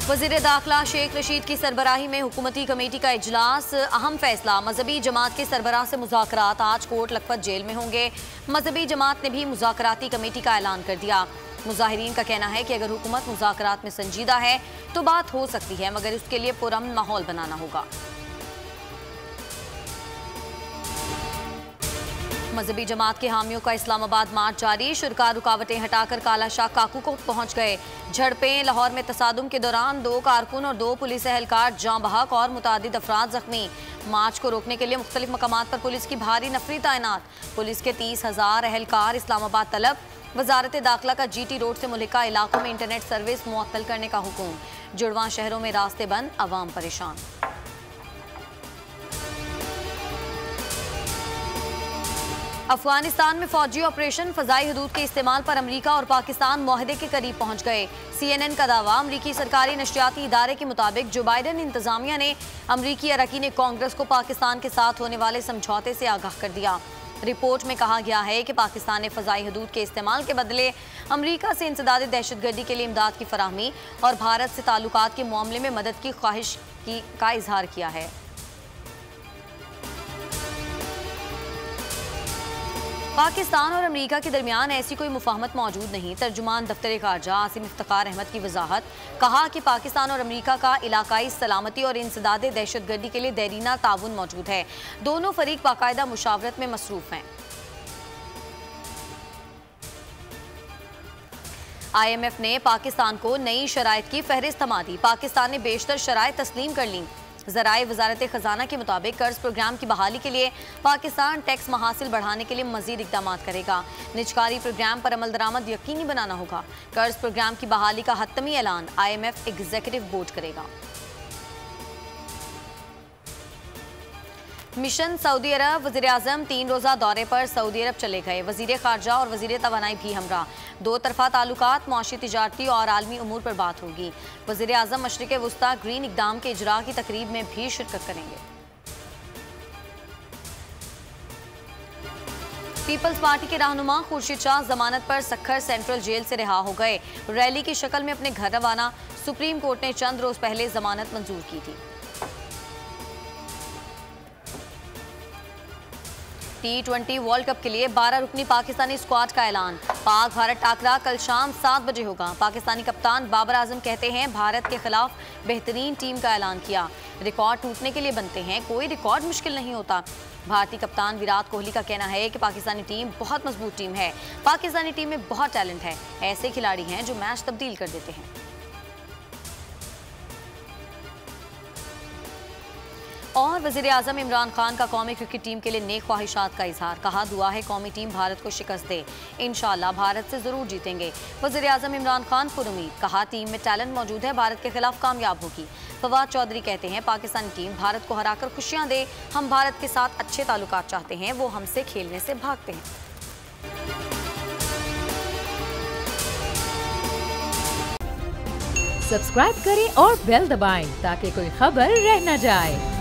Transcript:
वज़ीर दाखिला शेख रशीद की सरबराही में हुकूमती कमेटी का इजलास। अहम फैसला, मजहबी जमात के सरबराह से मुज़ाकरात आज कोट लखपत जेल में होंगे। मजहबी जमात ने भी मुज़ाकराती कमेटी का ऐलान कर दिया। मुजाहिरीन का कहना है कि अगर हुकूमत मुज़ाकरात में संजीदा है तो बात हो सकती है, मगर उसके लिए पुरअमन माहौल बनाना होगा। मजहबी जमात के हामियों का इस्लामाबाद मार्च जारी। शुरका रुकावटें हटाकर काला शाह काकू को पहुंच गए। झड़पें, लाहौर में तसादुम के दौरान 2 कारकुन और 2 पुलिस एहलकार जाँ बहक और मुतादिद अफराद जख्मी। मार्च को रोकने के लिए मुख्तलिफ मकामात पर पुलिस की भारी नफरी तैनात। पुलिस के 30,000 एहलकार इस्लामाबाद तलब। वजारत दाखिला का GT रोड से मुल्का इलाकों में इंटरनेट सर्विस मुअत्तल करने का हुक्म। जुड़वां शहरों में रास्ते बंद, अवाम परेशान। अफगानिस्तान में फौजी ऑपरेशन, फजाई हदूद के इस्तेमाल पर अमरीका और पाकिस्तान मुआहदे के करीब पहुंच गए। CNN का दावा, अमरीकी सरकारी नशरियाती इदारे के मुताबिक जो बाइडन इंतजामिया ने अमरीकी अरकान कांग्रेस को पाकिस्तान के साथ होने वाले समझौते से आगाह कर दिया। रिपोर्ट में कहा गया है कि पाकिस्तान ने फजाई हदूद के इस्तेमाल के बदले अमरीका से इंसदाद दहशतगर्दी के लिए इमदाद की फराहमी और भारत से ताल्लुकात के मामले में मदद की ख्वाहिश का इजहार किया है। पाकिस्तान और अमेरिका के दरमियान ऐसी कोई मुफाहमत मौजूद नहीं। तर्जुमान दफ्तर खारजा आसिम इफ्तिखार अहमद की वजाहत, कहा कि पाकिस्तान और अमेरिका का इलाकाई सलामती और इंसदाद दहशतगर्दी के लिए देरीना ताउन मौजूद है। दोनों फरीक बाकायदा मुशावरत में मसरूफ हैं। IMF ने पाकिस्तान को नई शराइत की फहरिस्त थमा दी। पाकिस्तान ने बेशतर शराइत तस्लीम कर ली। ज़राए वजारत खजाना के मुताबिक कर्ज प्रोग्राम की बहाली के लिए पाकिस्तान टैक्स महासिल बढ़ाने के लिए मजीद इकदाम करेगा। निजकारी प्रोग्राम पर अमल दरामद यकीनी बनाना होगा। कर्ज प्रोग्राम की बहाली का हतमी ऐलान IMF एग्जीक्यूटिव बोर्ड करेगा। मिशन सऊदी अरब, वज़ीर आज़म 3 रोज़ा दौरे पर सऊदी अरब चले गए। वज़ीर खारजा और वज़ीर तवानाई भी हमरा। 2 तरफ़ा ताल्लुकात, मुआशी, तिजारती और आलमी उमूर पर बात होगी। वज़ीर आज़म मशरिक़ वुस्ता ग्रीन इक़दाम के इजरा की तकरीब में भी शिरकत करेंगे। पीपल्स पार्टी के रहनुमा खुर्शीद शाह जमानत पर सखर सेंट्रल जेल से रिहा हो गए। रैली की शक्ल में अपने घर रवाना। सुप्रीम कोर्ट ने चंद रोज पहले जमानत मंजूर की थी। T20 वर्ल्ड कप के लिए 12 रुकनी पाकिस्तानी स्क्वाड का ऐलान। पाक भारत टाकरा कल शाम 7 बजे होगा। पाकिस्तानी कप्तान बाबर आजम कहते हैं भारत के खिलाफ बेहतरीन टीम का ऐलान किया। रिकॉर्ड टूटने के लिए बनते हैं, कोई रिकॉर्ड मुश्किल नहीं होता। भारतीय कप्तान विराट कोहली का कहना है कि पाकिस्तानी टीम बहुत मजबूत टीम है। पाकिस्तानी टीम में बहुत टैलेंट है। ऐसे खिलाड़ी हैं जो मैच तब्दील कर देते हैं। और वज़ीर आज़म इमरान खान का कौमी क्रिकेट टीम के लिए नेक ख्वाहिशात का इजहार। कहा, दुआ है कौमी टीम भारत को शिकस्त दे, इंशाअल्लाह भारत से ज़रूर जीतेंगे। वज़ीर आज़म इमरान खान पुरुमीद, कहा टीम में टैलेंट मौजूद है, भारत के खिलाफ कामयाब होगी। फवाद चौधरी कहते हैं पाकिस्तानी टीम भारत को हराकर खुशियाँ दे। हम भारत के साथ अच्छे ताल्लुकात चाहते हैं, वो हमसे खेलने से भागते हैं। सब्सक्राइब करें और बेल दबाएं ताकि कोई खबर रह न जाए।